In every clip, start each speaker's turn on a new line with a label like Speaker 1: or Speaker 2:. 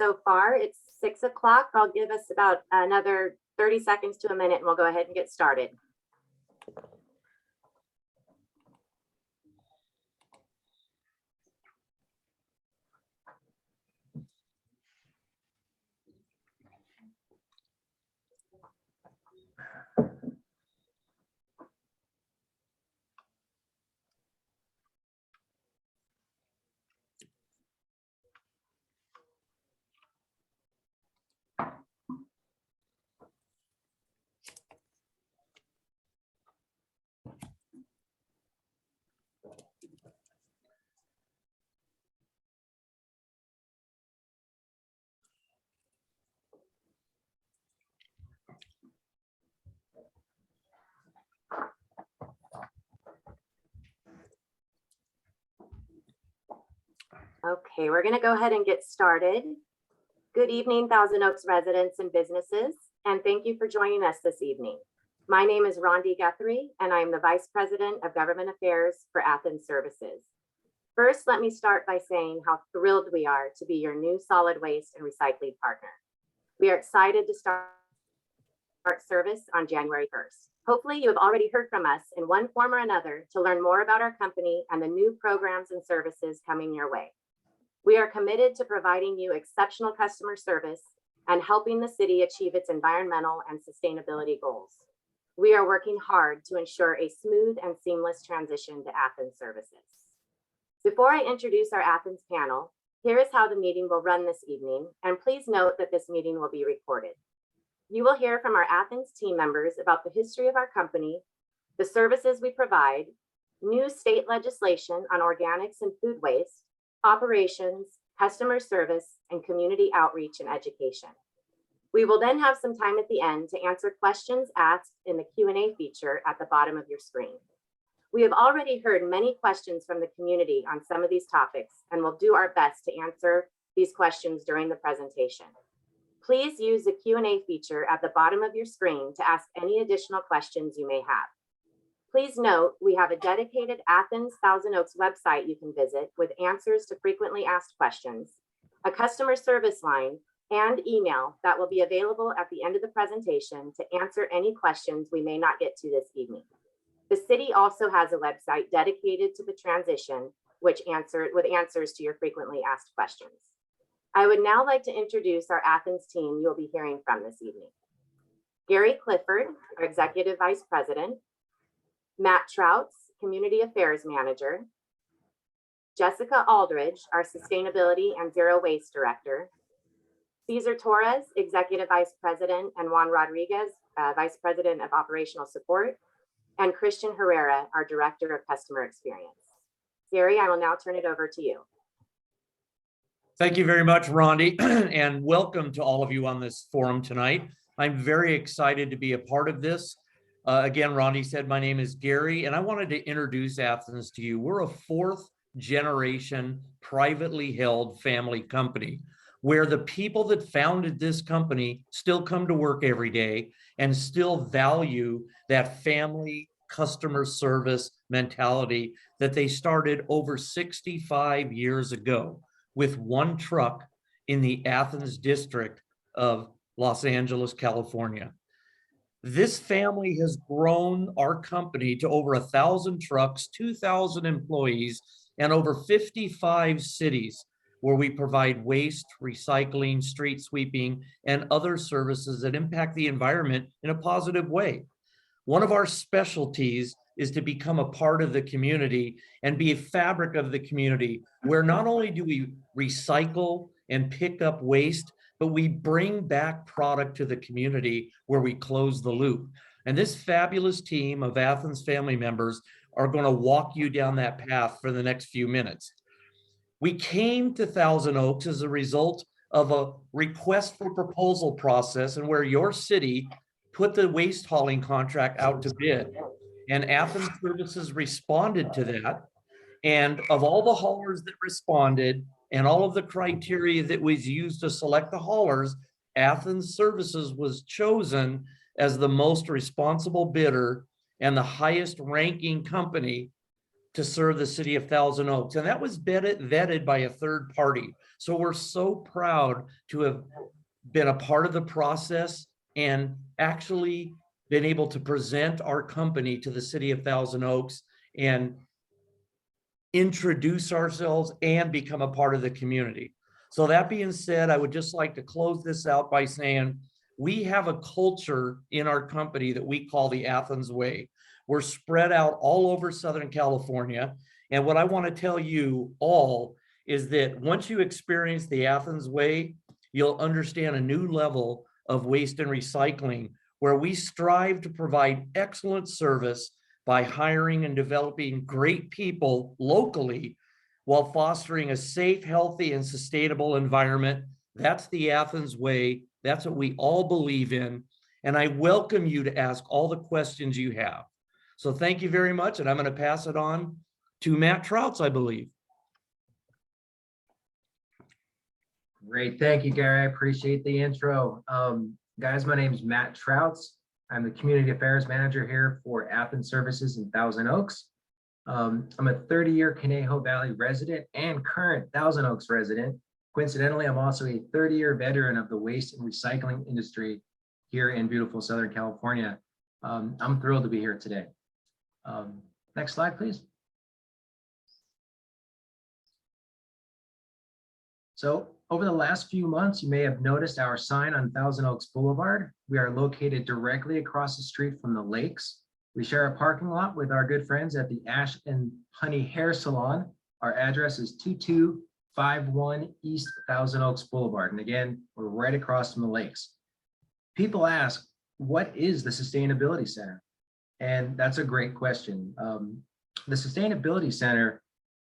Speaker 1: so far. It's 6 o'clock. I'll give us about another 30 seconds to a minute and we'll go ahead and get started. Okay, we're going to go ahead and get started. Good evening, Thousand Oaks residents and businesses, and thank you for joining us this evening. My name is Rhonda Guthrie, and I am the Vice President of Government Affairs for Athens Services. First, let me start by saying how thrilled we are to be your new solid waste and recycling partner. We are excited to start service on January 1st. Hopefully, you have already heard from us in one form or another to learn more about our company and the new programs and services coming your way. We are committed to providing you exceptional customer service and helping the city achieve its environmental and sustainability goals. We are working hard to ensure a smooth and seamless transition to Athens Services. Before I introduce our Athens panel, here is how the meeting will run this evening, and please note that this meeting will be recorded. You will hear from our Athens team members about the history of our company, the services we provide, new state legislation on organics and food waste, operations, customer service, and community outreach and education. We will then have some time at the end to answer questions asked in the Q&A feature at the bottom of your screen. We have already heard many questions from the community on some of these topics, and we'll do our best to answer these questions during the presentation. Please use the Q&A feature at the bottom of your screen to ask any additional questions you may have. Please note, we have a dedicated Athens Thousand Oaks website you can visit with answers to frequently asked questions, a customer service line, and email that will be available at the end of the presentation to answer any questions we may not get to this evening. The city also has a website dedicated to the transition, with answers to your frequently asked questions. I would now like to introduce our Athens team you'll be hearing from this evening. Gary Clifford, our Executive Vice President, Matt Trouts, Community Affairs Manager, Jessica Aldridge, our Sustainability and Zero Waste Director, Cesar Torres, Executive Vice President, and Juan Rodriguez, Vice President of Operational Support, and Christian Herrera, our Director of Customer Experience. Gary, I will now turn it over to you.
Speaker 2: Thank you very much, Rhonda, and welcome to all of you on this forum tonight. I'm very excited to be a part of this. Again, Rhonda said, my name is Gary, and I wanted to introduce Athens to you. We're a fourth generation privately held family company where the people that founded this company still come to work every day and still value that family customer service mentality that they started over 65 years ago with one truck in the Athens district of Los Angeles, California. This family has grown our company to over 1,000 trucks, 2,000 employees, and over 55 cities where we provide waste, recycling, street sweeping, and other services that impact the environment in a positive way. One of our specialties is to become a part of the community and be a fabric of the community, where not only do we recycle and pick up waste, but we bring back product to the community where we close the loop. And this fabulous team of Athens family members are going to walk you down that path for the next few minutes. We came to Thousand Oaks as a result of a request for proposal process, and where your city put the waste hauling contract out to bid. And Athens Services responded to that. And of all the haulers that responded, and all of the criteria that was used to select the haulers, Athens Services was chosen as the most responsible bidder and the highest ranking company to serve the city of Thousand Oaks. And that was vetted by a third party. So we're so proud to have been a part of the process and actually been able to present our company to the city of Thousand Oaks and introduce ourselves and become a part of the community. So that being said, I would just like to close this out by saying we have a culture in our company that we call the Athens Way. We're spread out all over Southern California. And what I want to tell you all is that once you experience the Athens Way, you'll understand a new level of waste and recycling, where we strive to provide excellent service by hiring and developing great people locally while fostering a safe, healthy, and sustainable environment. That's the Athens Way. That's what we all believe in. And I welcome you to ask all the questions you have. So thank you very much. And I'm going to pass it on to Matt Trouts, I believe.
Speaker 3: Great. Thank you, Gary. I appreciate the intro. Guys, my name is Matt Trouts. I'm the Community Affairs Manager here for Athens Services in Thousand Oaks. I'm a 30-year Conejo Valley resident and current Thousand Oaks resident. Coincidentally, I'm also a 30-year veteran of the waste and recycling industry here in beautiful Southern California. I'm thrilled to be here today. Next slide, please. So over the last few months, you may have noticed our sign on Thousand Oaks Boulevard. We are located directly across the street from the lakes. We share a parking lot with our good friends at the Ash and Honey Hair Salon. Our address is 2251 East Thousand Oaks Boulevard. And again, we're right across from the lakes. People ask, what is the Sustainability Center? And that's a great question. The Sustainability Center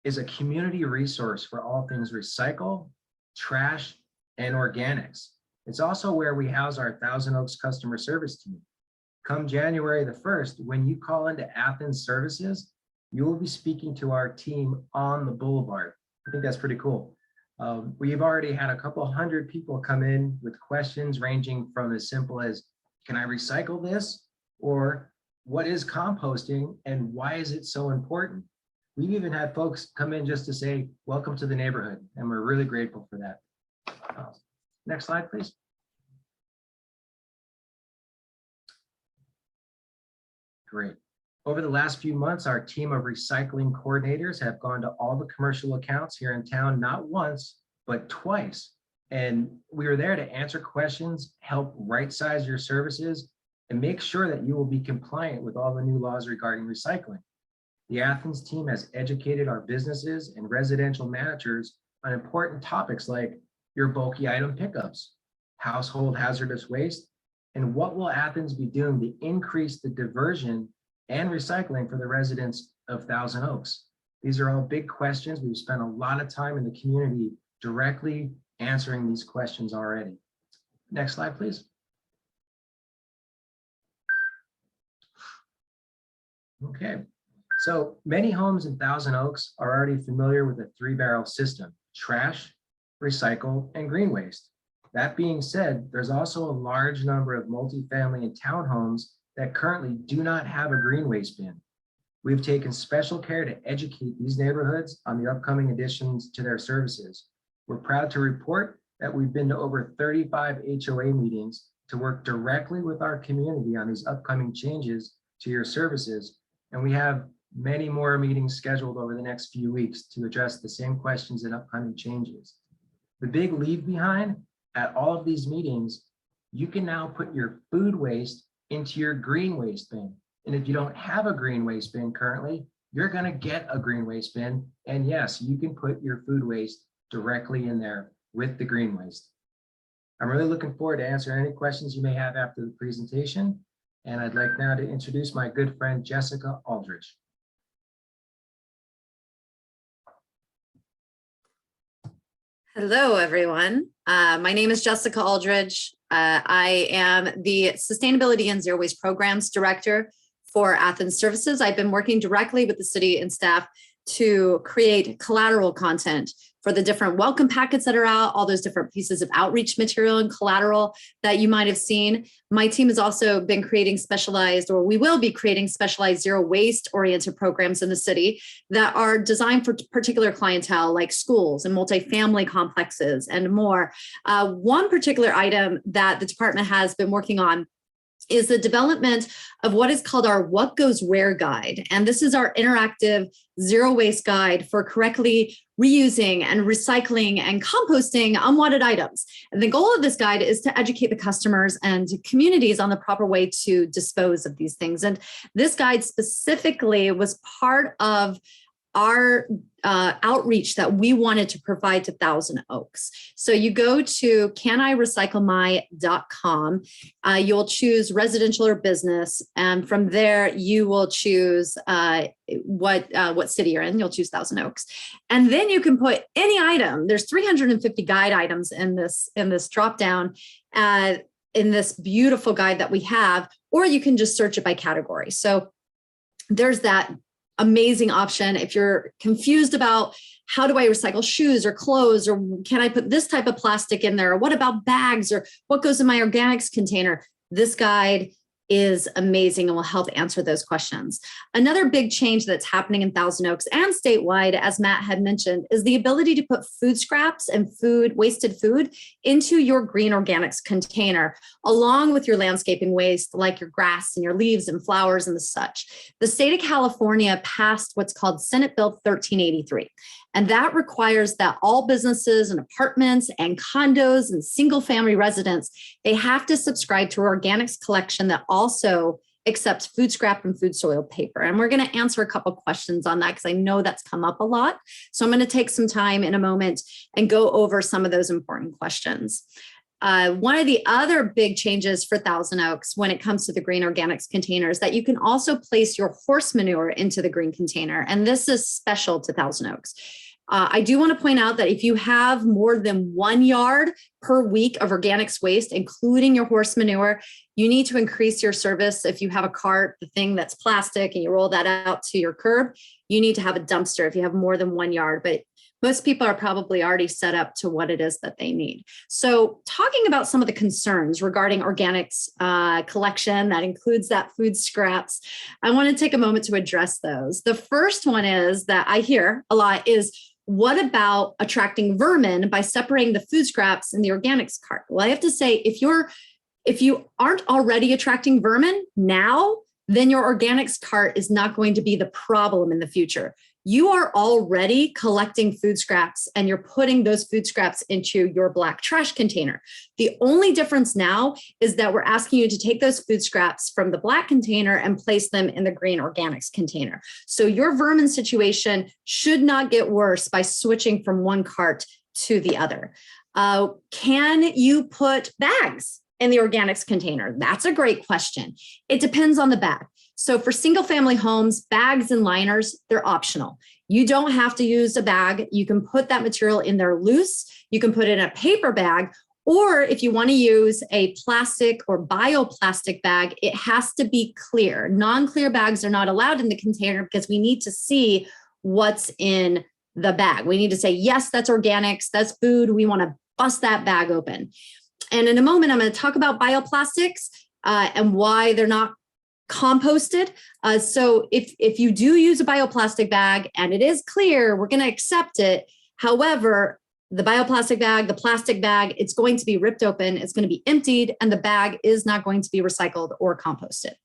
Speaker 3: is a community resource for all things recycle, trash, and organics. It's also where we house our Thousand Oaks customer service team. Come January the 1st, when you call into Athens Services, you will be speaking to our team on the boulevard. I think that's pretty cool. We've already had a couple hundred people come in with questions ranging from as simple as, can I recycle this? Or what is composting and why is it so important? We've even had folks come in just to say, welcome to the neighborhood, and we're really grateful for that. Next slide, please. Great. Over the last few months, our team of recycling coordinators have gone to all the commercial accounts here in town, not once, but twice. And we are there to answer questions, help right-size your services, and make sure that you will be compliant with all the new laws regarding recycling. The Athens team has educated our businesses and residential managers on important topics like your bulky item pickups, household hazardous waste, and what will Athens be doing to increase the diversion and recycling for the residents of Thousand Oaks. These are all big questions. We've spent a lot of time in the community directly answering these questions already. Next slide, please. Okay. So many homes in Thousand Oaks are already familiar with the 3-barrel system: trash, recycle, and green waste. That being said, there's also a large number of multifamily and townhomes that currently do not have a green waste bin. We've taken special care to educate these neighborhoods on the upcoming additions to their services. We're proud to report that we've been to over 35 HOA meetings to work directly with our community on these upcoming changes to your services, and we have many more meetings scheduled over the next few weeks to address the same questions and upcoming changes. The big leave behind at all of these meetings, you can now put your food waste into your green waste bin. And if you don't have a green waste bin currently, you're going to get a green waste bin. And yes, you can put your food waste directly in there with the green waste. I'm really looking forward to answering any questions you may have after the presentation. And I'd like now to introduce my good friend, Jessica Aldridge.
Speaker 4: Hello, everyone. My name is Jessica Aldridge. I am the Sustainability and Zero Waste Programs Director for Athens Services. I've been working directly with the city and staff to create collateral content for the different welcome packets that are out, all those different pieces of outreach material and collateral that you might have seen. My team has also been creating specialized, or we will be creating specialized zero waste oriented programs in the city that are designed for particular clientele like schools and multifamily complexes and more. One particular item that the department has been working on is the development of what is called our What Goes Where guide. And this is our interactive zero waste guide for correctly reusing and recycling and composting unwanted items. And the goal of this guide is to educate the customers and communities on the proper way to dispose of these things. And this guide specifically was part of our outreach that we wanted to provide to Thousand Oaks. So you go to canirecyclemy.com, you'll choose residential or business, and from there you will choose what city you're in. You'll choose Thousand Oaks, and then you can put any item. There's 350 guide items in this drop down in this beautiful guide that we have, or you can just search it by category. So there's that amazing option. If you're confused about how do I recycle shoes or clothes, or can I put this type of plastic in there? Or what about bags, or what goes in my organics container? This guide is amazing and will help answer those questions. Another big change that's happening in Thousand Oaks and statewide, as Matt had mentioned, is the ability to put food scraps and wasted food into your green organics container, along with your landscaping waste, like your grass and your leaves and flowers and the such. The state of California passed what's called Senate Bill 1383. And that requires that all businesses and apartments and condos and single family residents, they have to subscribe to an organics collection that also accepts food scrap and food soil paper. And we're going to answer a couple questions on that because I know that's come up a lot. So I'm going to take some time in a moment and go over some of those important questions. One of the other big changes for Thousand Oaks when it comes to the green organics containers, that you can also place your horse manure into the green container. And this is special to Thousand Oaks. I do want to point out that if you have more than 1 yard per week of organics waste, including your horse manure, you need to increase your service. If you have a cart, the thing that's plastic, and you roll that out to your curb, you need to have a dumpster if you have more than 1 yard. But most people are probably already set up to what it is that they need. So talking about some of the concerns regarding organics collection, that includes that food scraps, I want to take a moment to address those. The first one is that I hear a lot is, what about attracting vermin by separating the food scraps in the organics cart? Well, I have to say, if you aren't already attracting vermin now, then your organics cart is not going to be the problem in the future. You are already collecting food scraps and you're putting those food scraps into your black trash container. The only difference now is that we're asking you to take those food scraps from the black container and place them in the green organics container. So your vermin situation should not get worse by switching from one cart to the other. Can you put bags in the organics container? That's a great question. It depends on the bag. So for single family homes, bags and liners, they're optional. You don't have to use a bag. You can put that material in there loose. You can put it in a paper bag, or if you want to use a plastic or bioplastic bag, it has to be clear. Non-clear bags are not allowed in the container because we need to see what's in the bag. We need to say, yes, that's organics, that's food. We want to bust that bag open. And in a moment, I'm going to talk about bioplastics and why they're not composted. So if you do use a bioplastic bag and it is clear, we're going to accept it. However, the bioplastic bag, the plastic bag, it's going to be ripped open, it's going to be emptied, and the bag is not going to be recycled or composted.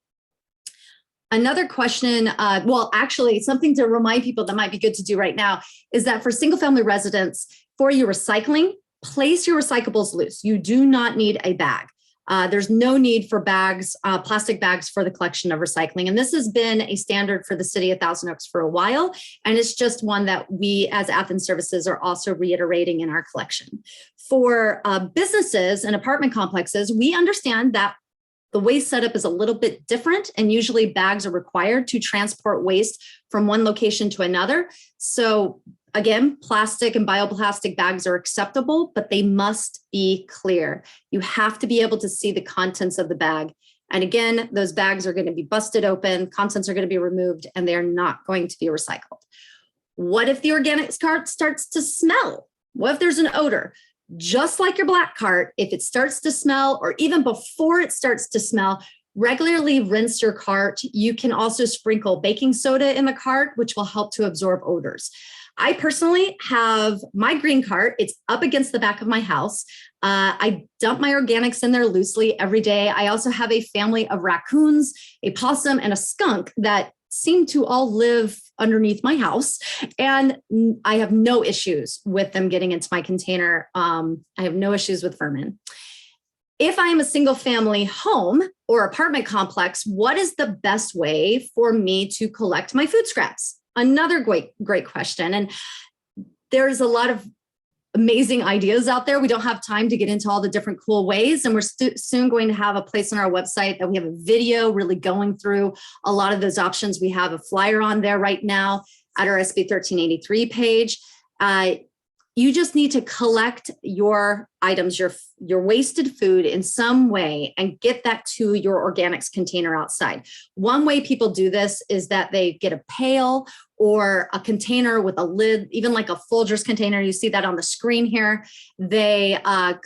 Speaker 4: Another question, well, actually, something to remind people that might be good to do right now is that for single family residents, for your recycling, place your recyclables loose. You do not need a bag. There's no need for bags, plastic bags for the collection of recycling. And this has been a standard for the city of Thousand Oaks for a while. And it's just one that we as Athens Services are also reiterating in our collection. For businesses and apartment complexes, we understand that the waste setup is a little bit different, and usually bags are required to transport waste from one location to another. So again, plastic and bioplastic bags are acceptable, but they must be clear. You have to be able to see the contents of the bag. And again, those bags are going to be busted open, contents are going to be removed, and they're not going to be recycled. What if the organics cart starts to smell? What if there's an odor? Just like your black cart, if it starts to smell, or even before it starts to smell, regularly rinse your cart. You can also sprinkle baking soda in the cart, which will help to absorb odors. I personally have my green cart. It's up against the back of my house. I dump my organics in there loosely every day. I also have a family of raccoons, a possum, and a skunk that seem to all live underneath my house. And I have no issues with them getting into my container. I have no issues with vermin. If I am a single family home or apartment complex, what is the best way for me to collect my food scraps? Another great question. And there's a lot of amazing ideas out there. We don't have time to get into all the different cool ways. And we're soon going to have a place on our website that we have a video really going through a lot of those options. We have a flyer on there right now at our SB 1383 page. You just need to collect your items, your wasted food in some way and get that to your organics container outside. One way people do this is that they get a pail or a container with a lid, even like a Folgers container. You see that on the screen here. They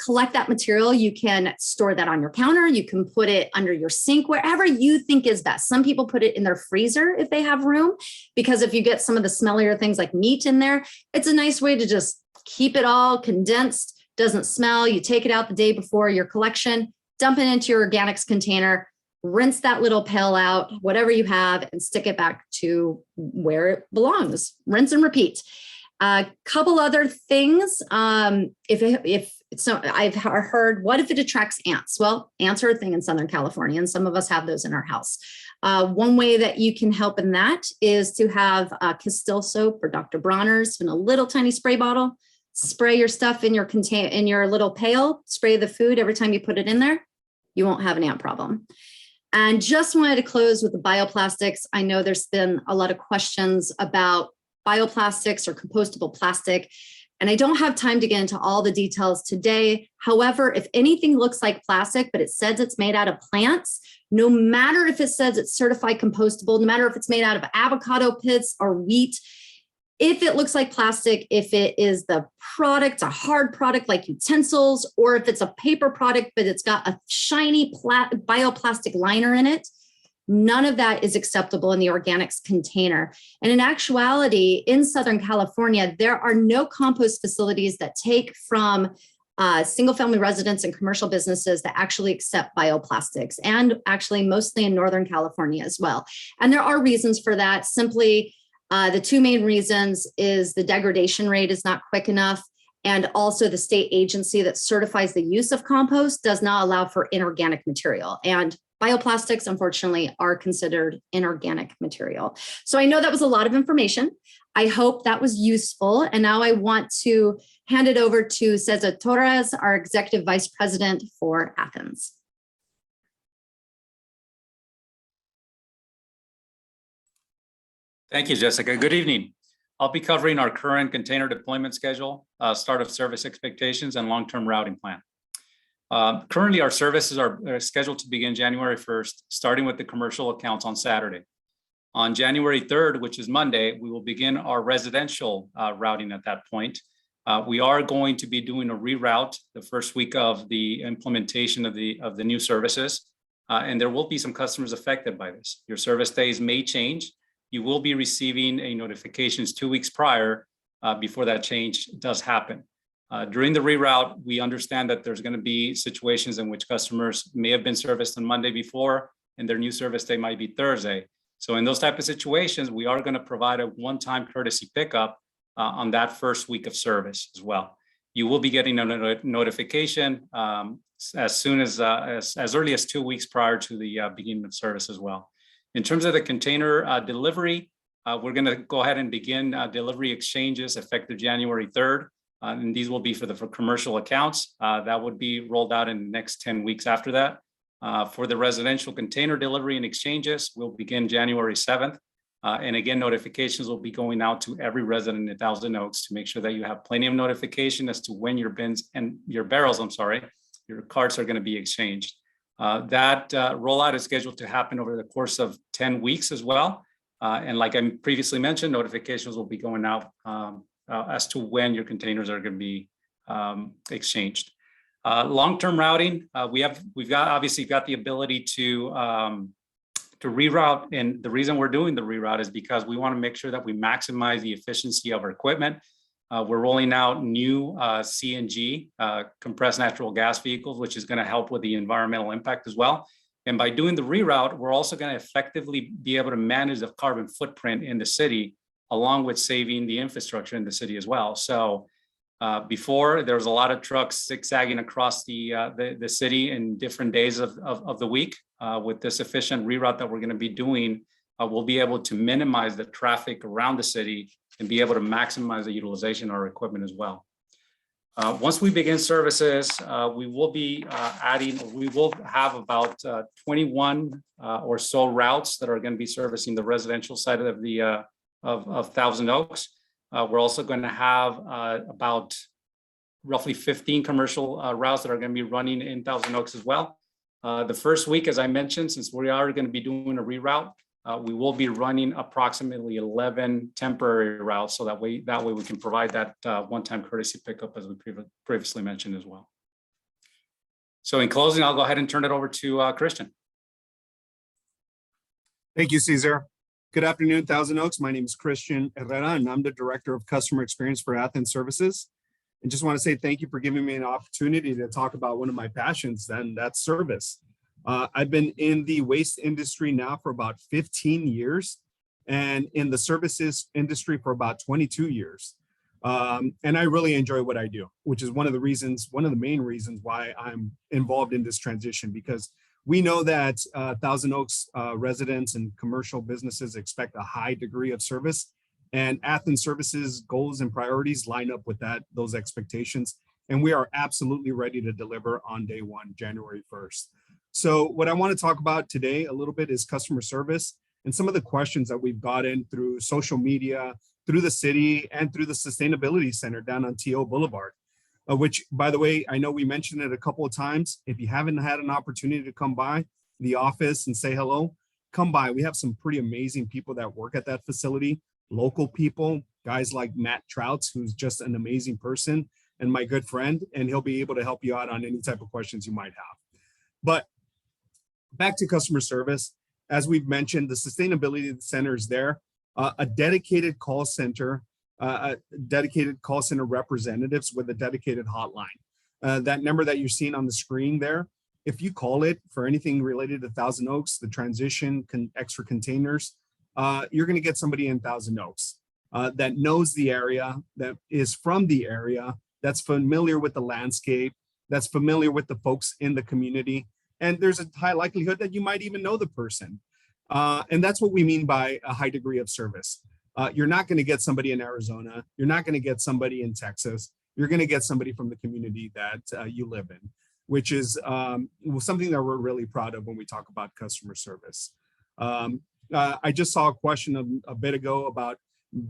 Speaker 4: collect that material. You can store that on your counter. You can put it under your sink, wherever you think is best. Some people put it in their freezer if they have room, because if you get some of the smellier things like meat in there, it's a nice way to just keep it all condensed, doesn't smell. You take it out the day before your collection, dump it into your organics container, rinse that little pail out, whatever you have, and stick it back to where it belongs. Rinse and repeat. A couple other things. If so, I've heard, what if it attracts ants? Well, ants are a thing in Southern California, and some of us have those in our house. One way that you can help in that is to have Castile soap or Dr. Bronner's in a little tiny spray bottle. Spray your stuff in your little pail. Spray the food every time you put it in there. You won't have an ant problem. And just wanted to close with the bioplastics. I know there's been a lot of questions about bioplastics or compostable plastic, and I don't have time to get into all the details today. However, if anything looks like plastic, but it says it's made out of plants, no matter if it says it's certified compostable, no matter if it's made out of avocado pits or wheat, if it looks like plastic, if it is the product, a hard product like utensils, or if it's a paper product, but it's got a shiny bioplastic liner in it, none of that is acceptable in the organics container. And in actuality, in Southern California, there are no compost facilities that take from single family residents and commercial businesses that actually accept bioplastics, and actually mostly in Northern California as well. And there are reasons for that. Simply, the two main reasons is the degradation rate is not quick enough, and also the state agency that certifies the use of compost does not allow for inorganic material. And bioplastics, unfortunately, are considered inorganic material. So I know that was a lot of information. I hope that was useful. And now I want to hand it over to Cesar Torres, our Executive Vice President for Athens.
Speaker 5: Thank you, Jessica. Good evening. I'll be covering our current container deployment schedule, start of service expectations, and long-term routing plan. Currently, our services are scheduled to begin January 1st, starting with the commercial accounts on Saturday. On January 3rd, which is Monday, we will begin our residential routing at that point. We are going to be doing a reroute the first week of the implementation of the new services, and there will be some customers affected by this. Your service days may change. You will be receiving a notifications 2 weeks prior before that change does happen. During the reroute, we understand that there's going to be situations in which customers may have been serviced on Monday before, and their new service day might be Thursday. So in those type of situations, we are going to provide a one-time courtesy pickup on that first week of service as well. You will be getting a notification as soon as early as 2 weeks prior to the beginning of service as well. In terms of the container delivery, we're going to go ahead and begin delivery exchanges effective January 3rd. And these will be for commercial accounts. That would be rolled out in the next 10 weeks after that. For the residential container delivery and exchanges, we'll begin January 7th. And again, notifications will be going out to every resident in Thousand Oaks to make sure that you have plenty of notification as to when your bins and your barrels, your carts are going to be exchanged. That rollout is scheduled to happen over the course of 10 weeks as well. And like I previously mentioned, notifications will be going out as to when your containers are going to be exchanged. Long-term routing, we've obviously got the ability to reroute, and the reason we're doing the reroute is because we want to make sure that we maximize the efficiency of our equipment. We're rolling out new CNG, compressed natural gas vehicles, which is going to help with the environmental impact as well. And by doing the reroute, we're also going to effectively be able to manage the carbon footprint in the city, along with saving the infrastructure in the city as well. So before, there was a lot of trucks zigzagging across the city in different days of the week. With this efficient reroute that we're going to be doing, we'll be able to minimize the traffic around the city and be able to maximize the utilization of our equipment as well. Once we begin services, we will be we will have about 21 or so routes that are going to be servicing the residential side of the of Thousand Oaks. We're also going to have about roughly 15 commercial routes that are going to be running in Thousand Oaks as well. The first week, as I mentioned, since we are going to be doing a reroute, we will be running approximately 11 temporary routes, so that way we can provide that one-time courtesy pickup, as we previously mentioned as well. So in closing, I'll go ahead and turn it over to Christian.
Speaker 6: Thank you, Cesar. Good afternoon, Thousand Oaks. My name is Christian Herrera, and I'm the Director of Customer Experience for Athens Services. And just want to say thank you for giving me an opportunity to talk about one of my passions, and that's service. I've been in the waste industry now for about 15 years and in the services industry for about 22 years. And I really enjoy what I do, which is one of the main reasons why I'm involved in this transition, because we know that Thousand Oaks residents and commercial businesses expect a high degree of service, and Athens Services goals and priorities line up with those expectations. And we are absolutely ready to deliver on day one, January 1st. So what I want to talk about today a little bit is customer service and some of the questions that we've gotten through social media, through the city, and through the Sustainability Center down on TO Boulevard, which, by the way, I know we mentioned it a couple of times. If you haven't had an opportunity to come by the office and say hello, come by. We have some pretty amazing people that work at that facility, local people, guys like Matt Trouts, who's just an amazing person and my good friend, and he'll be able to help you out on any type of questions you might have. But back to customer service, as we've mentioned, the Sustainability Center is there, a dedicated call center representatives with a dedicated hotline. That number that you're seeing on the screen there, if you call it for anything related to Thousand Oaks, the transition, extra containers, you're going to get somebody in Thousand Oaks that knows the area, that is from the area, that's familiar with the landscape, that's familiar with the folks in the community. And there's a high likelihood that you might even know the person. And that's what we mean by a high degree of service. You're not going to get somebody in Arizona. You're not going to get somebody in Texas. You're going to get somebody from the community that you live in, which is something that we're really proud of when we talk about customer service. I just saw a question a bit ago about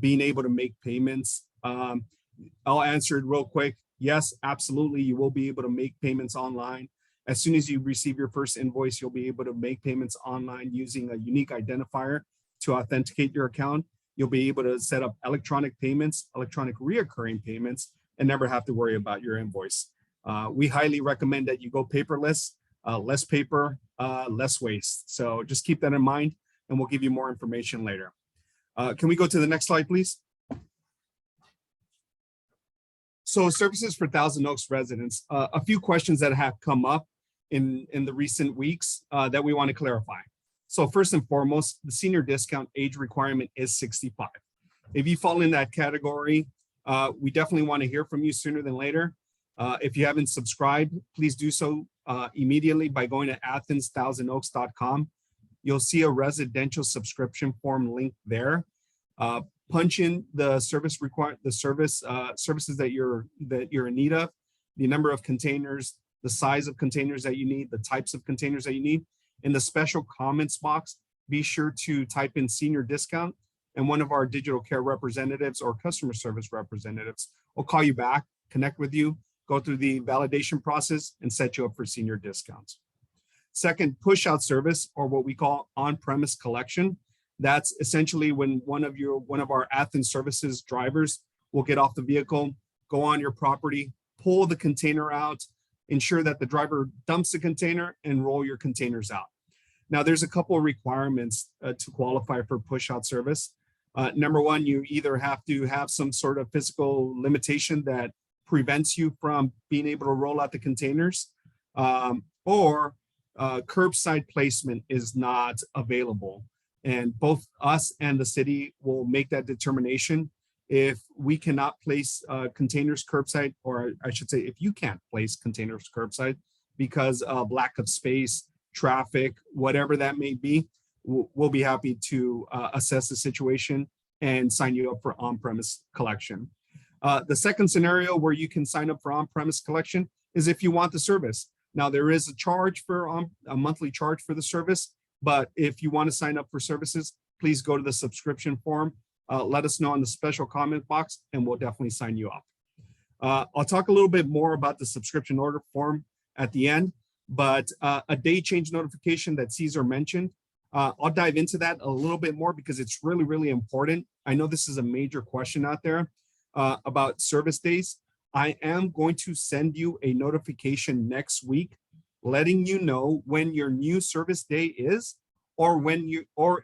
Speaker 6: being able to make payments. I'll answer it real quick. Yes, absolutely. You will be able to make payments online. As soon as you receive your first invoice, you'll be able to make payments online using a unique identifier to authenticate your account. You'll be able to set up electronic payments, electronic reoccurring payments, and never have to worry about your invoice. We highly recommend that you go paperless, less paper, less waste. So just keep that in mind, and we'll give you more information later. Can we go to the next slide, please? So services for Thousand Oaks residents, a few questions that have come up in the recent weeks that we want to clarify. So first and foremost, the senior discount age requirement is 65. If you fall in that category, we definitely want to hear from you sooner than later. If you haven't subscribed, please do so immediately by going to athens1000oaks.com. You'll see a residential subscription form link there. Punch in the services that you're in need of, the number of containers, the size of containers that you need, the types of containers that you need. In the special comments box, be sure to type in senior discount, and one of our digital care representatives or customer service representatives will call you back, connect with you, go through the validation process, and set you up for senior discounts. Second, push out service, or what we call on-premise collection. That's essentially when one of our Athens services drivers will get off the vehicle, go on your property, pull the container out, ensure that the driver dumps the container and roll your containers out. Now, there's a couple of requirements to qualify for push out service. Number one, you either have to have some sort of physical limitation that prevents you from being able to roll out the containers, or curbside placement is not available. And both us and the city will make that determination. If we cannot place containers curbside, or I should say, if you can't place containers curbside because of lack of space, traffic, whatever that may be, we'll be happy to assess the situation and sign you up for on-premise collection. The second scenario where you can sign up for on-premise collection is if you want the service. Now, there is a charge for a monthly charge for the service, but if you want to sign up for services, please go to the subscription form. Let us know in the special comment box, and we'll definitely sign you up. I'll talk a little bit more about the subscription order form at the end, but a day change notification that Cesar mentioned, I'll dive into that a little bit more because it's really, really important. I know this is a major question out there about service days. I am going to send you a notification next week letting you know when your new service day is, or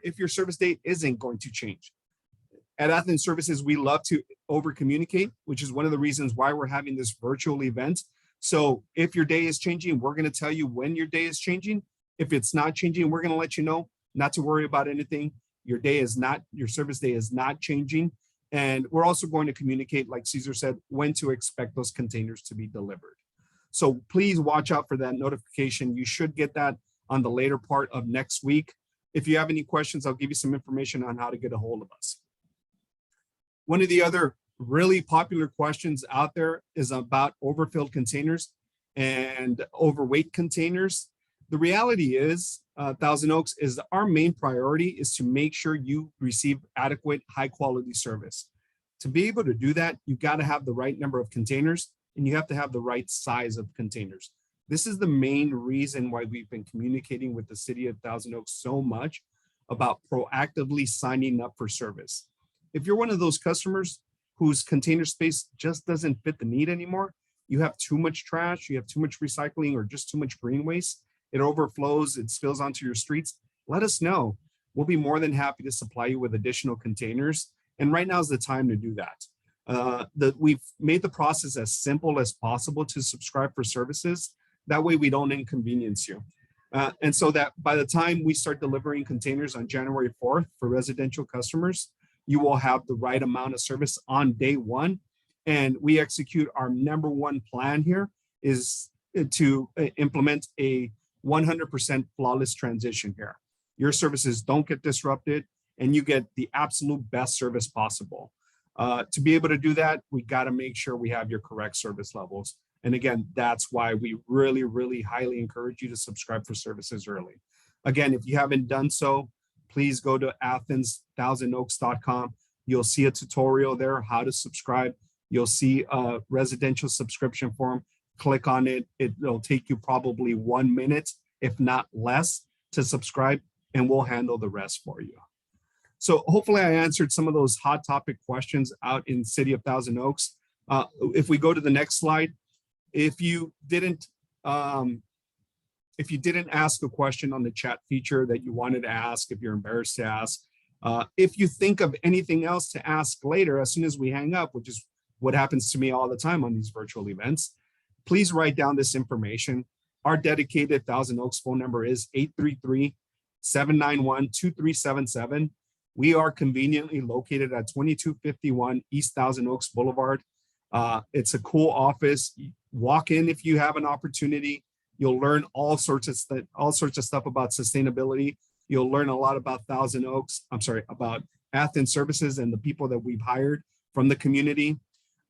Speaker 6: if your service day isn't going to change. At Athens Services, we love to over communicate, which is one of the reasons why we're having this virtual event. So if your day is changing, we're going to tell you when your day is changing. If it's not changing, we're going to let you know not to worry about anything. Your service day is not changing. And we're also going to communicate, like Cesar said, when to expect those containers to be delivered. So please watch out for that notification. You should get that on the later part of next week. If you have any questions, I'll give you some information on how to get a hold of us. One of the other really popular questions out there is about overfilled containers and overweight containers. The reality is, Thousand Oaks, is our main priority is to make sure you receive adequate, high quality service. To be able to do that, you've got to have the right number of containers and you have to have the right size of containers. This is the main reason why we've been communicating with the city of Thousand Oaks so much about proactively signing up for service. If you're one of those customers whose container space just doesn't fit the need anymore, you have too much trash, you have too much recycling, or just too much green waste, it overflows, it spills onto your streets, let us know. We'll be more than happy to supply you with additional containers. And right now is the time to do that. We've made the process as simple as possible to subscribe for services. That way we don't inconvenience you. And so that by the time we start delivering containers on January 4th for residential customers, you will have the right amount of service on day one. And we execute our number one plan here is to implement a 100% flawless transition here. Your services don't get disrupted and you get the absolute best service possible. To be able to do that, we got to make sure we have your correct service levels. And again, that's why we really, really highly encourage you to subscribe for services early. Again, if you haven't done so, please go to Athens1000oaks.com. You'll see a tutorial there, how to subscribe. You'll see a residential subscription form. Click on it. It'll take you probably 1 minute, if not less, to subscribe, and we'll handle the rest for you. So hopefully I answered some of those hot topic questions out in the city of Thousand Oaks. If we go to the next slide, if you didn't ask a question on the chat feature that you wanted to ask, if you're embarrassed to ask, if you think of anything else to ask later, as soon as we hang up, which is what happens to me all the time on these virtual events, please write down this information. Our dedicated Thousand Oaks phone number is 833-791-2377. We are conveniently located at 2251 East Thousand Oaks Boulevard. It's a cool office. Walk in if you have an opportunity. You'll learn all sorts of stuff about sustainability. You'll learn a lot about about Athens Services and the people that we've hired from the community.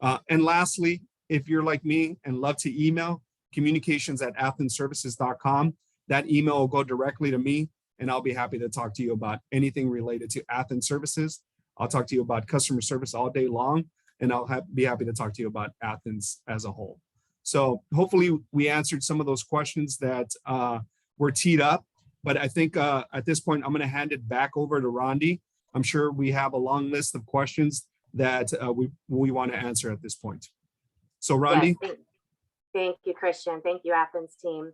Speaker 6: And lastly, if you're like me and love to email, communications@athensservices.com. That email will go directly to me, and I'll be happy to talk to you about anything related to Athens Services. I'll talk to you about customer service all day long, and I'll be happy to talk to you about Athens as a whole. So hopefully we answered some of those questions that were teed up But I think at this point, I'm going to hand it back over to Rondi. I'm sure we have a long list of questions that we want to answer at this point. So Rondi.
Speaker 1: Yes, thank you, Christian. Thank you, Athens team.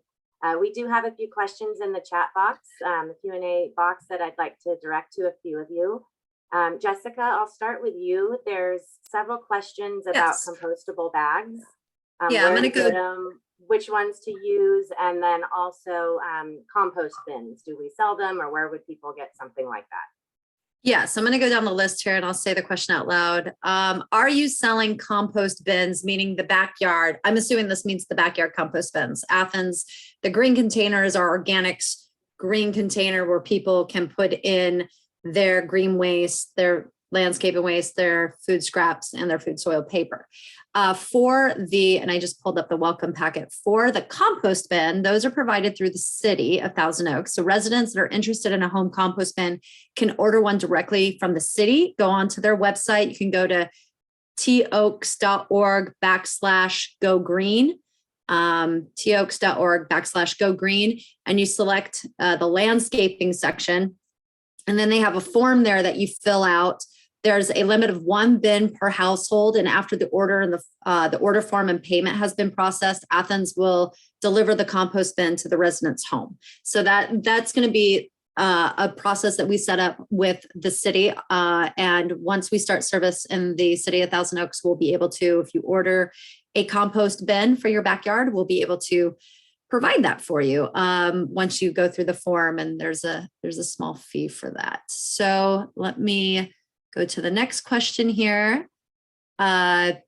Speaker 1: We do have a few questions in the chat box, the Q&A box that I'd like to direct to a few of you. Jessica, I'll start with you. There's several questions about
Speaker 4: Yes.
Speaker 1: compostable bags.
Speaker 4: Yeah, I'm
Speaker 1: where
Speaker 4: gonna
Speaker 1: to get
Speaker 4: go.
Speaker 1: them, which ones to use, and then also compost bins. Do we sell them, or where would people get something like that?
Speaker 4: Yes, I'm going to go down the list here and I'll say the question out loud. Are you selling compost bins, meaning the backyard? I'm assuming this means the backyard compost bins. Athens, the green containers are organics green container where people can put in their green waste, their landscaping waste, their food scraps, and their food soil paper. And I just pulled up the welcome packet for the compost bin, those are provided through the city of Thousand Oaks. So residents that are interested in a home compost bin can order one directly from the city, go onto their website. You can go to toaks.org/go green, toaks.org/go green, and you select the landscaping section. And then they have a form there that you fill out. There's a limit of 1 bin per household. And after the order and the order form and payment has been processed, Athens will deliver the compost bin to the resident's home. So that's going to be a process that we set up with the city. And once we start service in the city of Thousand Oaks, we'll be able to, if you order a compost bin for your backyard, we'll be able to provide that for you once you go through the form, and there's a small fee for that. So let me go to the next question here. I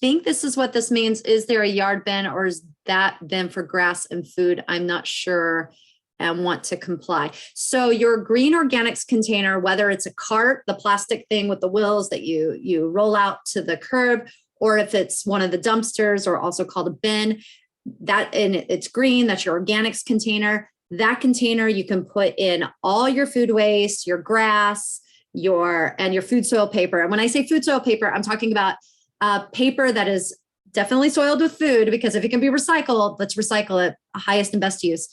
Speaker 4: think this is what this means. Is there a yard bin, or is that bin for grass and food? I'm not sure and want to comply. So your green organics container, whether it's a cart, the plastic thing with the wheels that you roll out to the curb, or if it's one of the dumpsters, or also called a bin, and it's green, that's your organics container. That container you can put in all your food waste, your grass, your food soil paper. And when I say food soil paper, I'm talking about paper that is definitely soiled with food, because if it can be recycled, let's recycle it, highest and best use.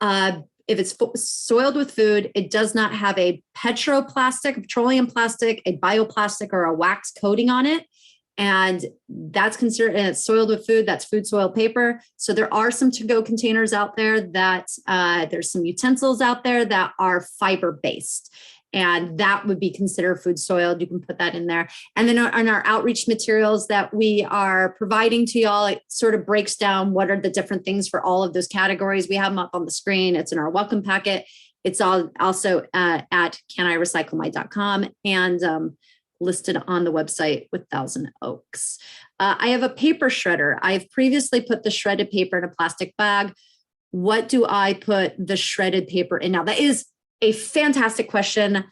Speaker 4: If it's soiled with food, it does not have a petroleum plastic, a bioplastic, or a wax coating on it. And that's considered, and it's soiled with food, that's food soil paper. So there are some to-go containers out there that there's some utensils out there that are fiber-based, and that would be considered food soiled. You can put that in there. And then on our outreach materials that we are providing to y'all, it sort of breaks down what are the different things for all of those categories. We have them up on the screen. It's in our welcome packet. It's also at canirecyclemite.com and listed on the website with Thousand Oaks. I have a paper shredder. I've previously put the shredded paper in a plastic bag. What do I put the shredded paper in now? That is a fantastic question.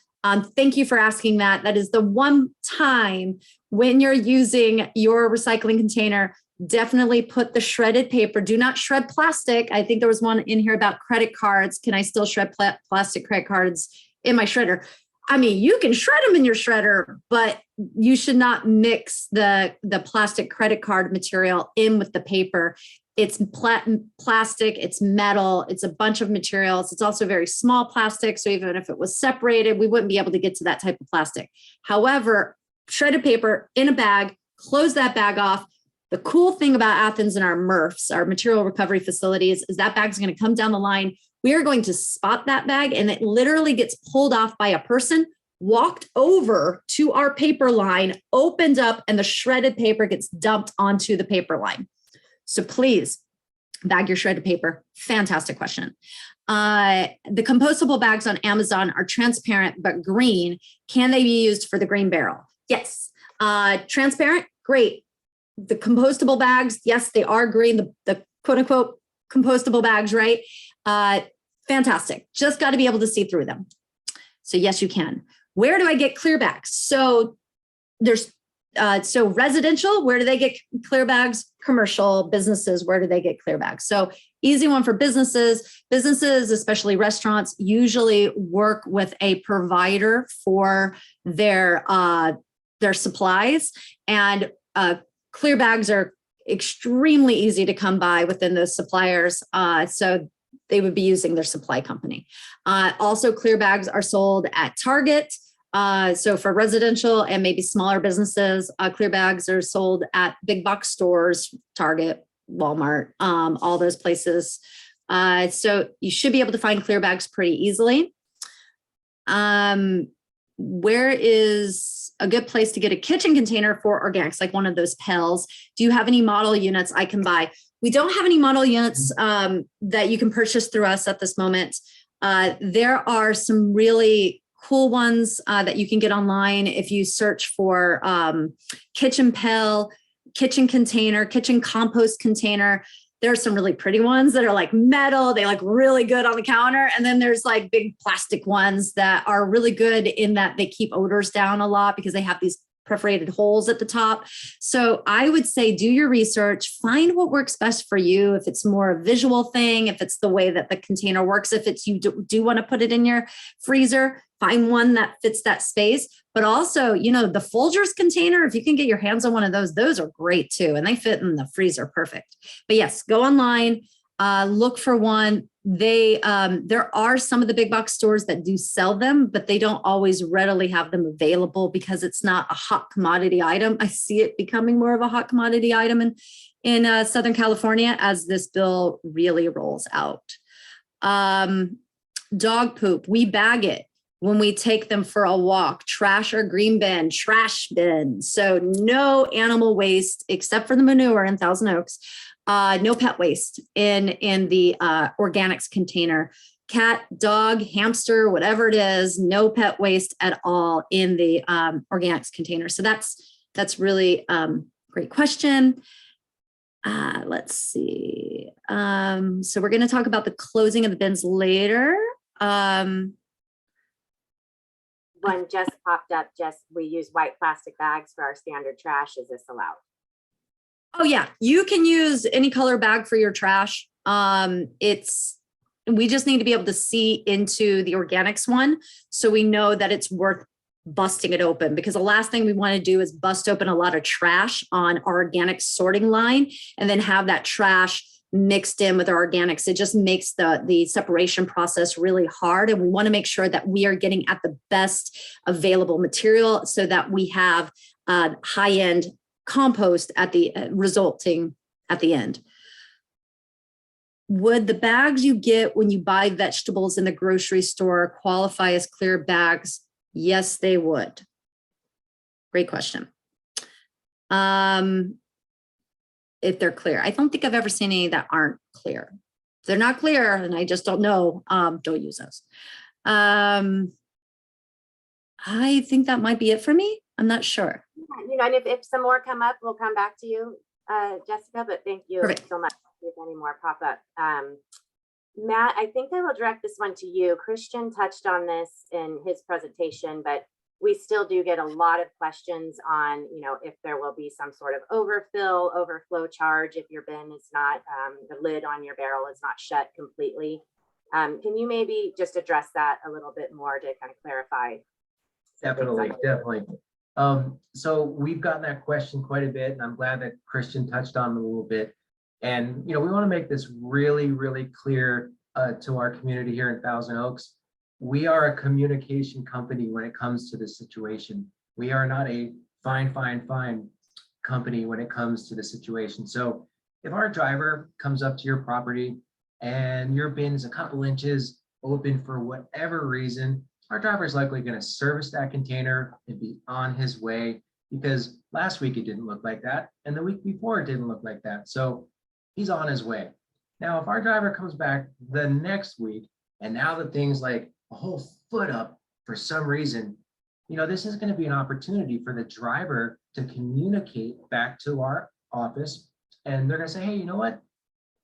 Speaker 4: Thank you for asking that. That is the one time when you're using your recycling container, definitely put the shredded paper. Do not shred plastic. I think there was one in here about credit cards. Can I still shred plastic credit cards in my shredder? I mean, you can shred them in your shredder, but you should not mix the plastic credit card material in with the paper. It's plastic, it's metal, it's a bunch of materials. It's also very small plastic. So even if it was separated, we wouldn't be able to get to that type of plastic. However, shredded paper in a bag, close that bag off. The cool thing about Athens and our MRFs, our material recovery facilities, is that bag's going to come down the line. We are going to spot that bag, and it literally gets pulled off by a person, walked over to our paper line, opened up, and the shredded paper gets dumped onto the paper line. So please bag your shredded paper. Fantastic question. The compostable bags on Amazon are transparent but green. Can they be used for the green barrel? Yes. Transparent, great. The compostable bags, yes, they are green. The quote unquote compostable bags, right? Fantastic. Just got to be able to see through them. So yes, you can. Where do I get clear bags? So there's residential, where do they get clear bags? Commercial businesses, where do they get clear bags? So easy one for businesses. Businesses, especially restaurants, usually work with a provider for their supplies, and clear bags are extremely easy to come by within those suppliers. So they would be using their supply company. Also, clear bags are sold at Target. So for residential and maybe smaller businesses, clear bags are sold at big box stores, Target, Walmart, all those places. So you should be able to find clear bags pretty easily. Where is a good place to get a kitchen container for organics, like one of those pails? Do you have any model units I can buy? We don't have any model units that you can purchase through us at this moment. There are some really cool ones that you can get online if you search for kitchen pail, kitchen container, kitchen compost container. There are some really pretty ones that are like metal. They look really good on the counter. And then there's like big plastic ones that are really good in that they keep odors down a lot because they have these perforated holes at the top. So I would say do your research, find what works best for you. If it's more a visual thing, if it's the way that the container works, if it's you do want to put it in your freezer, find one that fits that space. But also, you know, the Folgers container, if you can get your hands on one of those are great too. And they fit in the freezer perfect. But yes, go online, look for one. There are some of the big box stores that do sell them, but they don't always readily have them available because it's not a hot commodity item. I see it becoming more of a hot commodity item in Southern California as this bill really rolls out. Dog poop, we bag it when we take them for a walk. Trash or green bin, trash bin. So no animal waste except for the manure in Thousand Oaks. No pet waste in the organics container. Cat, dog, hamster, whatever it is, no pet waste at all in the organics container. So that's really great question. Let's see. So we're going to talk about the closing of the bins later.
Speaker 1: One just popped up, we use white plastic bags for our standard trash. Is this allowed?
Speaker 4: Oh yeah, you can use any color bag for your trash. We just need to be able to see into the organics one so we know that it's worth busting it open, because the last thing we want to do is bust open a lot of trash on our organic sorting line and then have that trash mixed in with our organics. It just makes the separation process really hard. And we want to make sure that we are getting at the best available material so that we have high-end compost at the resulting at the end. Would the bags you get when you buy vegetables in the grocery store qualify as clear bags? Yes, they would. Great question. If they're clear, I don't think I've ever seen any that aren't clear. If they're not clear, and I just don't know, don't use those. I think that might be it for me. I'm not sure.
Speaker 1: You know, and if some more come up, we'll come back to you, Jessica, but thank you
Speaker 4: Perfect.
Speaker 1: so much. If any more pop up. Matt, I think I will direct this one to you. Christian touched on this in his presentation, but we still do get a lot of questions on, you know, if there will be some sort of overflow charge if your bin is not, the lid on your barrel is not shut completely. Can you maybe just address that a little bit more to kind of clarify?
Speaker 3: Definitely. So we've gotten that question quite a bit, and I'm glad that Christian touched on it a little bit. And, you know, we want to make this really, really clear to our community here in Thousand Oaks. We are a communication company when it comes to this situation. We are not a fine company when it comes to the situation. So if our driver comes up to your property and your bin is a couple inches open for whatever reason, our driver is likely going to service that container and be on his way, because last week it didn't look like that, and the week before it didn't look like that. So he's on his way. Now, if our driver comes back the next week and now the thing's like a whole foot up for some reason, you know, this is going to be an opportunity for the driver to communicate back to our office, and they're going to say, hey, you know what?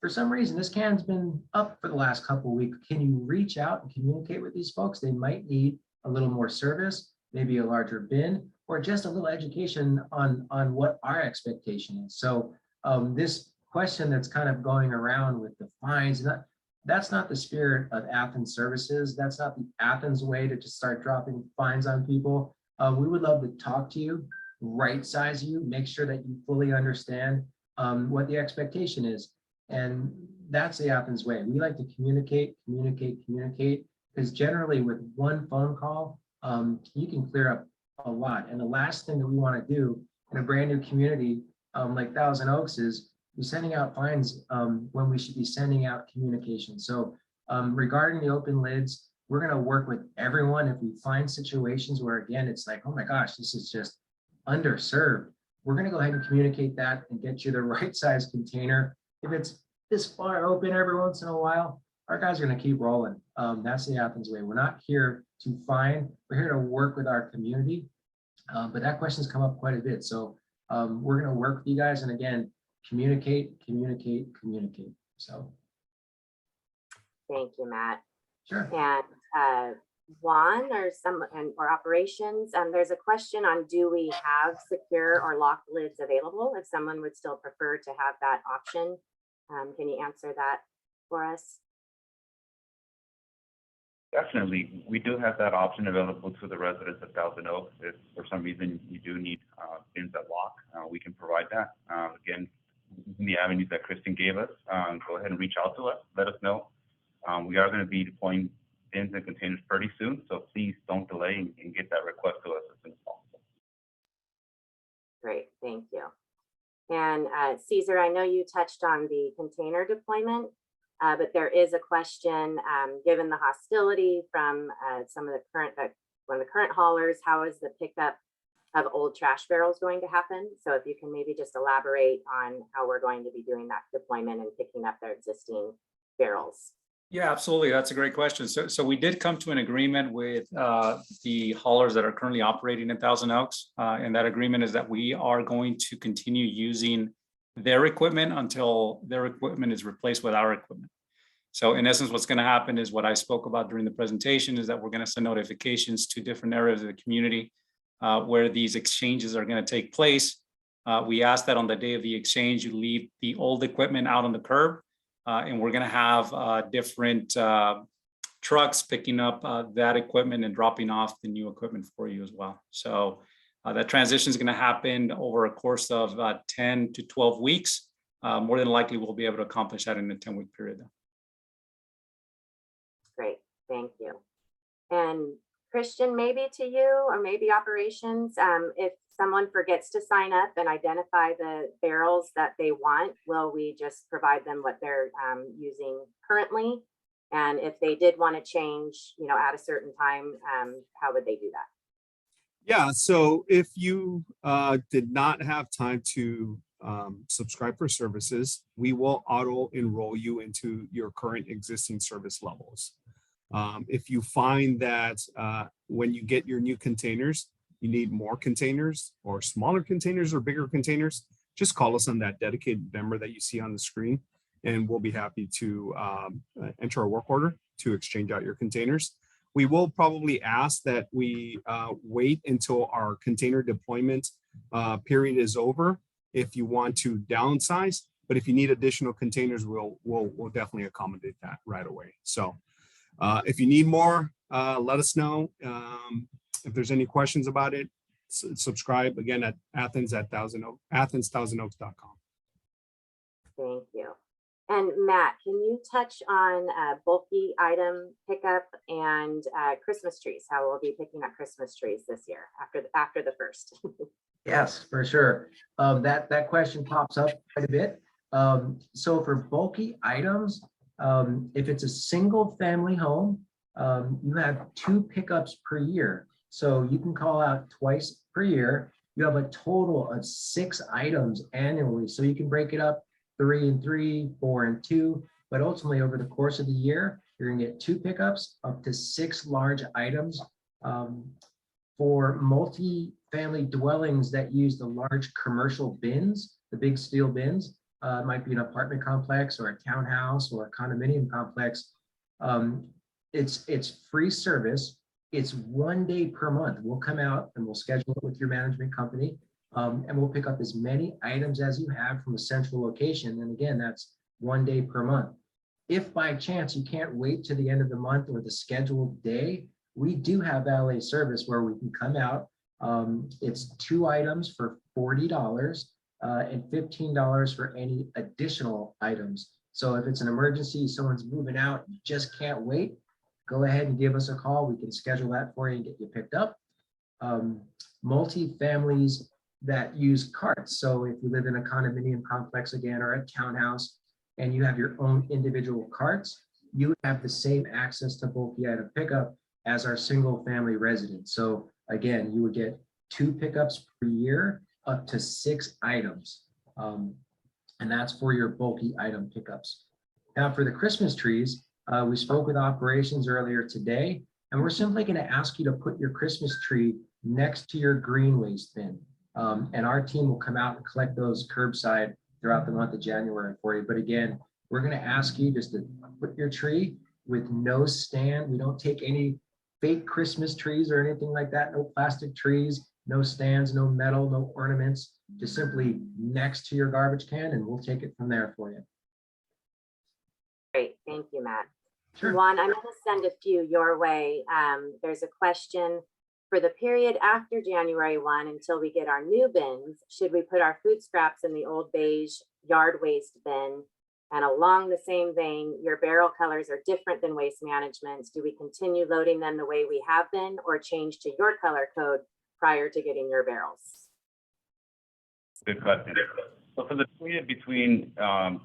Speaker 3: For some reason, this can's been up for the last couple of weeks. Can you reach out and communicate with these folks? They might need a little more service, maybe a larger bin, or just a little education on what our expectation is. So this question that's kind of going around with the fines, that's not the spirit of Athens Services. That's not the Athens way to just start dropping fines on people. We would love to talk to you, right size you, make sure that you fully understand what the expectation is. And that's the Athens way. We like to communicate, because generally with one phone call, you can clear up a lot. And the last thing that we want to do in a brand new community like Thousand Oaks is we're sending out fines when we should be sending out communication. So regarding the open lids, we're going to work with everyone. If we find situations where, again, it's like, oh my gosh, this is just underserved, we're going to go ahead and communicate that and get you the right size container. If it's this far open every once in a while, our guys are going to keep rolling. That's the Athens way. We're not here to fine, we're here to work with our community. But that question's come up quite a bit. So we're going to work with you guys. And again, communicate. So.
Speaker 1: Thank you, Matt.
Speaker 3: Sure.
Speaker 1: And Juan or operations, there's a question on, do we have secure or locked lids available if someone would still prefer to have that option? Can you answer that for us?
Speaker 7: Definitely. We do have that option available to the residents of Thousand Oaks. If for some reason you do need bins that lock, we can provide that. Again, in the avenues that Kristen gave us, go ahead and reach out to us, let us know. We are going to be deploying bins and containers pretty soon, so please don't delay and get that request to us as soon as possible.
Speaker 1: Great, thank you. And Caesar, I know you touched on the container deployment, but there is a question, given the hostility from one of the current haulers, how is the pickup of old trash barrels going to happen? So if you can maybe just elaborate on how we're going to be doing that deployment and picking up their existing barrels.
Speaker 5: Yeah, absolutely. That's a great question. So we did come to an agreement with the haulers that are currently operating in Thousand Oaks. And that agreement is that we are going to continue using their equipment until their equipment is replaced with our equipment. So in essence, what's going to happen is what I spoke about during the presentation is that we're going to send notifications to different areas of the community where these exchanges are going to take place. We ask that on the day of the exchange, you leave the old equipment out on the curb. And we're going to have different trucks picking up that equipment and dropping off the new equipment for you as well. So that transition is going to happen over a course of 10 to 12 weeks. More than likely, we'll be able to accomplish that in a 10-week period.
Speaker 1: Great, thank you. And Christian, maybe to you or maybe operations, if someone forgets to sign up and identify the barrels that they want, will we just provide them what they're using currently? And if they did want to change, at a certain time, how would they do that?
Speaker 6: Yeah, so if you did not have time to subscribe for services, we will auto enroll you into your current existing service levels. If you find that when you get your new containers, you need more containers or smaller containers or bigger containers, just call us on that dedicated number that you see on the screen, and we'll be happy to enter a work order to exchange out your containers. We will probably ask that we wait until our container deployment period is over if you want to downsize, but if you need additional containers, we'll definitely accommodate that right away. So if you need more, let us know. If there's any questions about it, subscribe again at athens1000oaks.com.
Speaker 1: Thank you. And Matt, can you touch on bulky item pickup and Christmas trees? How we'll be picking up Christmas trees this year after the first.
Speaker 3: Yes, for sure. That question pops up quite a bit. So for bulky items, if it's a single family home, you have 2 pickups per year. So you can call out twice per year. You have a total of 6 items annually. So you can break it up 3 and 3, 4 and 2, but ultimately over the course of the year, you're gonna get 2 pickups up to 6 large items. For multi-family dwellings that use the large commercial bins, the big steel bins, it might be an apartment complex or a townhouse or a condominium complex. It's free service. It's 1 day per month. We'll come out and we'll schedule it with your management company, and we'll pick up as many items as you have from a central location. And again, that's 1 day per month. If by chance you can't wait to the end of the month or the scheduled day, we do have valet service where we can come out. It's 2 items for $40 and $15 for any additional items. So if it's an emergency, someone's moving out, you just can't wait, go ahead and give us a call. We can schedule that for you and get you picked up. Multi-families that use carts. So if you live in a condominium complex again, or a townhouse, and you have your own individual carts, you have the same access to bulky item pickup as our single family residents. So again, you would get 2 pickups per year, up to 6 items. And that's for your bulky item pickups. Now for the Christmas trees, we spoke with operations earlier today, and we're simply going to ask you to put your Christmas tree next to your green waste bin. And our team will come out and collect those curbside throughout the month of January for you. But again, we're going to ask you just to put your tree with no stand. We don't take any fake Christmas trees or anything like that. No plastic trees, no stands, no metal, no ornaments. Just simply next to your garbage can, and we'll take it from there for you.
Speaker 1: Great, thank you, Matt.
Speaker 3: Sure.
Speaker 1: Juan, I'm going to send a few your way. There's a question for the period after January 1 until we get our new bins. Should we put our food scraps in the old beige yard waste bin? And along the same vein, your barrel colors are different than Waste Management's. Do we continue loading them the way we have been, or change to your color code prior to getting your barrels?
Speaker 7: Good question. So for the period between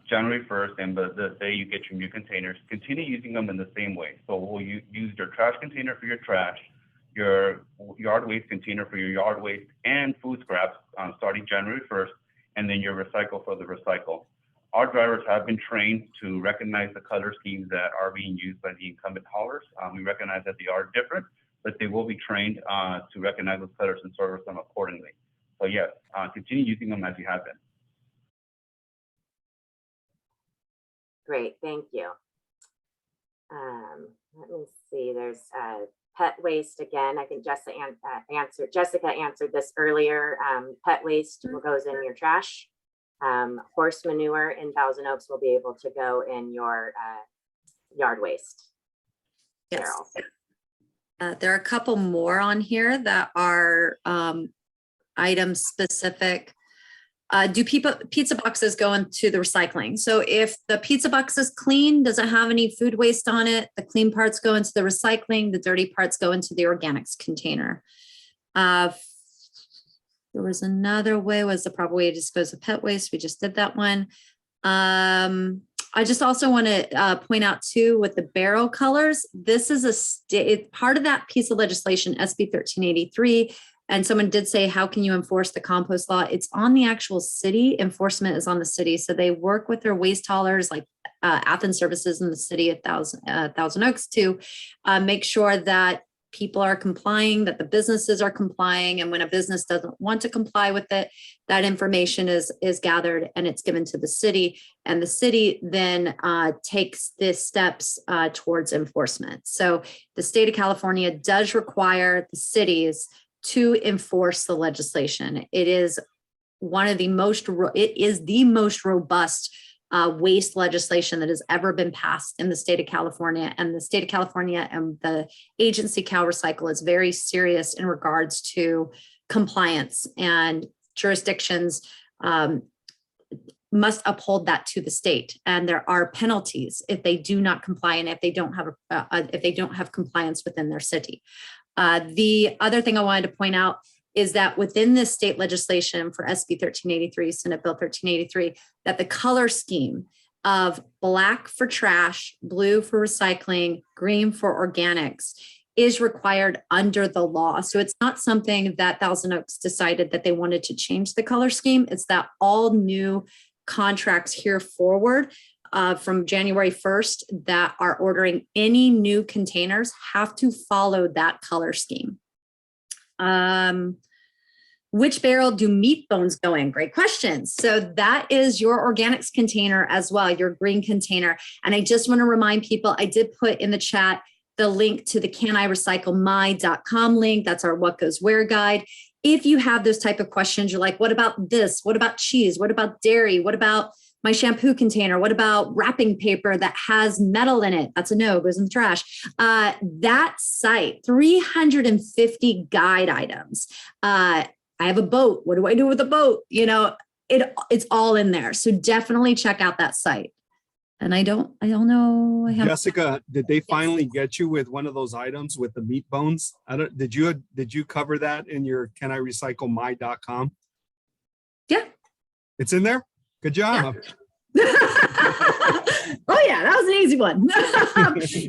Speaker 7: January 1st and the day you get your new containers, continue using them in the same way. So we'll use your trash container for your trash, your yard waste container for your yard waste and food scraps starting January 1st, and then your recycle for the recycle. Our drivers have been trained to recognize the color schemes that are being used by the incumbent haulers. We recognize that they are different, but they will be trained to recognize those colors and service them accordingly. So yes, continue using them as you have been.
Speaker 1: Great, thank you. Let me see, there's pet waste again. I think Jessica answered this earlier. Pet waste goes in your trash. Horse manure in Thousand Oaks will be able to go in your yard waste barrel.
Speaker 4: There are a couple more on here that are item specific. Do pizza boxes go into the recycling? So if the pizza box is clean, doesn't have any food waste on it, the clean parts go into the recycling, the dirty parts go into the organics container. There was another way, was the proper way to dispose of pet waste. We just did that one. I just also want to point out too, with the barrel colors, this is part of that piece of legislation, SB 1383. And someone did say, how can you enforce the compost law? It's on the actual city. Enforcement is on the city. So they work with their waste haulers like Athens services in the city of Thousand Oaks to make sure that people are complying, that the businesses are complying. And when a business doesn't want to comply with it, that information is gathered and it's given to the city. And the city then takes the steps towards enforcement. So the state of California does require the cities to enforce the legislation. It is the most robust waste legislation that has ever been passed in the state of California. And the state of California and the agency CalRecycle is very serious in regards to compliance, and jurisdictions must uphold that to the state. And there are penalties if they do not comply and if they don't have compliance within their city. The other thing I wanted to point out is that within this state legislation for SB 1383, Senate Bill 1383, that the color scheme of black for trash, blue for recycling, green for organics is required under the law. So it's not something that Thousand Oaks decided that they wanted to change the color scheme. It's that all new contracts here forward from January 1st that are ordering any new containers have to follow that color scheme. Which barrel do meat bones go in? Great question. So that is your organics container as well, your green container. And I just want to remind people, I did put in the chat the link to the canirecyclemy.com link. That's our What Goes Where guide. If you have those type of questions, you're like, what about this? What about cheese? What about dairy? What about my shampoo container? What about wrapping paper that has metal in it? That's a no, goes in the trash. That site, 350 guide items. I have a boat. What do I do with a boat? You know, it's all in there. So definitely check out that site. And I don't know. I have
Speaker 6: Jessica, did they finally get you with one of those items with the meat bones? Did you cover that in your canirecyclemy.com?
Speaker 4: Yeah.
Speaker 6: It's in there? Good job.
Speaker 4: Oh yeah, that was an easy one.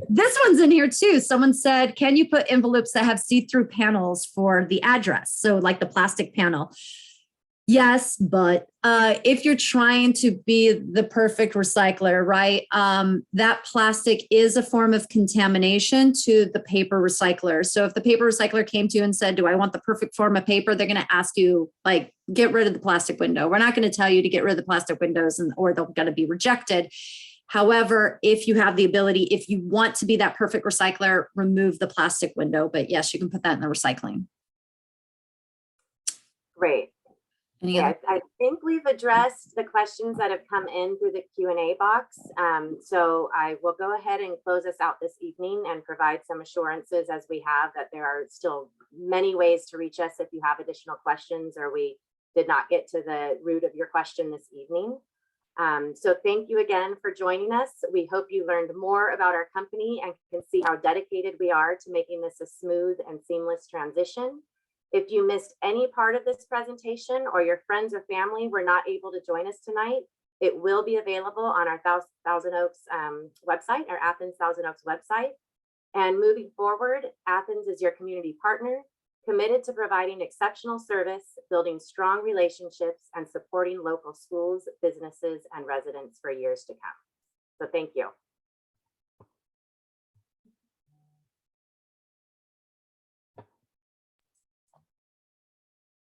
Speaker 4: This one's in here too. Someone said, can you put envelopes that have see-through panels for the address? So like the plastic panel. Yes, but if you're trying to be the perfect recycler, right? That plastic is a form of contamination to the paper recycler. So if the paper recycler came to you and said, do I want the perfect form of paper? They're going to ask you, like, get rid of the plastic window. We're not going to tell you to get rid of the plastic windows or they're going to be rejected. However, if you have the ability, if you want to be that perfect recycler, remove the plastic window. But yes, you can put that in the recycling.
Speaker 1: Great.
Speaker 4: Any
Speaker 1: Yeah,
Speaker 4: other?
Speaker 1: I think we've addressed the questions that have come in through the Q&A box. So I will go ahead and close us out this evening and provide some assurances as we have that there are still many ways to reach us if you have additional questions or we did not get to the root of your question this evening. So thank you again for joining us. We hope you learned more about our company and can see how dedicated we are to making this a smooth and seamless transition. If you missed any part of this presentation or your friends or family were not able to join us tonight, it will be available on our Thousand Oaks website, our Athens Thousand Oaks website. And moving forward, Athens is your community partner, committed to providing exceptional service, building strong relationships, and supporting local schools, businesses, and residents for years to come. So thank you.